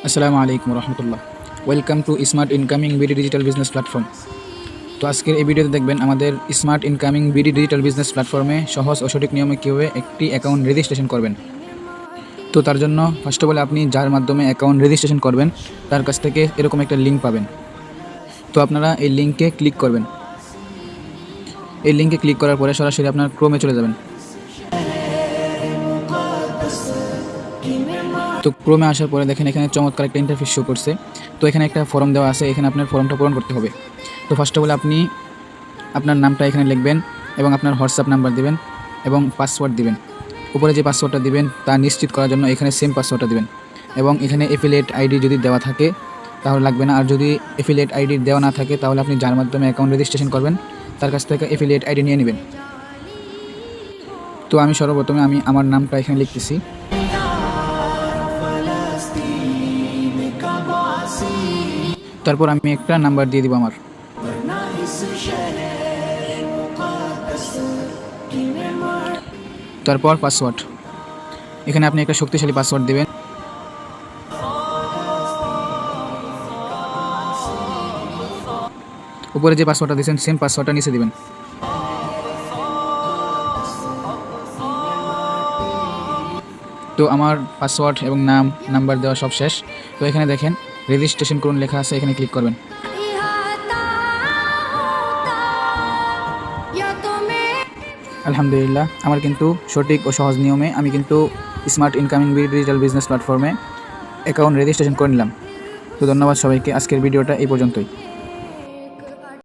আসসালামু আলাইকুম রহমতুল্লাহ। Welcome to smart incoming BD digital business platform. তো আজকের এই ভিডিওতে দেখবেন আমাদের smart incoming BD digital business প্ল্যাটফর্মে সহজ ও সঠিক নিয়মে কীভাবে একটি অ্যাকাউন্ট রেজিস্ট্রেশন করবেন। তো তার জন্য ফার্স্ট অফ অল আপনি যার মাধ্যমে অ্যাকাউন্ট রেজিস্ট্রেশন করবেন তার কাছ থেকে এরকম একটা লিঙ্ক পাবেন। তো আপনারা এই লিঙ্কে ক্লিক করবেন। এই লিঙ্কে ক্লিক করার পরে সরাসরি আপনার ক্রোমে চলে যাবেন। তো ক্রোমে আসার পরে দেখেন এখানে চমৎকার একটা ইন্টারফেস শো করছে। তো এখানে একটা ফর্ম দেওয়া আছে, এখানে আপনার ফর্মটা পূরণ করতে হবে। তো ফার্স্ট অফ অল আপনি আপনার নামটা এখানে লিখবেন এবং আপনার হোয়াটসঅ্যাপ নাম্বার দিবেন এবং পাসওয়ার্ড দিবেন। উপরে যে পাসওয়ার্ডটা দিবেন তা নিশ্চিত করার জন্য এখানে সেম পাসওয়ার্ডটা দিবেন এবং এখানে এফিলিয়েট আইডি যদি দেওয়া থাকে তাহলে লাগবে না, আর যদি এফিলিয়েট আইডি দেওয়া না থাকে তাহলে আপনি যার মাধ্যমে অ্যাকাউন্ট রেজিস্ট্রেশন করবেন তার কাছ থেকে এফিলিয়েট আইডি নিয়ে নেবেন। তো আমি সর্বপ্রথমে আমার নামটা এখানে লিখতেছি। তারপর আমি একটা নাম্বার দিয়ে দিব আমার। তারপর পাসওয়ার্ড, এখানে আপনি একটা শক্তিশালী পাসওয়ার্ড দিবেন। উপরে যে পাসওয়ার্ডটা দিয়েছেন সেম পাসওয়ার্ডটা নিচে দিবেন। তো আমার পাসওয়ার্ড এবং নাম্বার দেওয়া সব শেষ। তো এখানে দেখেন রেজিস্ট্রেশন করুন লেখা আছে, এখানে ক্লিক করবেন। আলহামদুলিল্লাহ, আমার কিন্তু সঠিক ও সহজ নিয়মে আমি কিন্তু স্মার্ট ইনকামিং ডিজিটাল বিজনেস প্ল্যাটফর্মে অ্যাকাউন্ট রেজিস্ট্রেশন করে নিলাম। তো ধন্যবাদ সবাইকে, আজকের ভিডিওটা এই পর্যন্তই।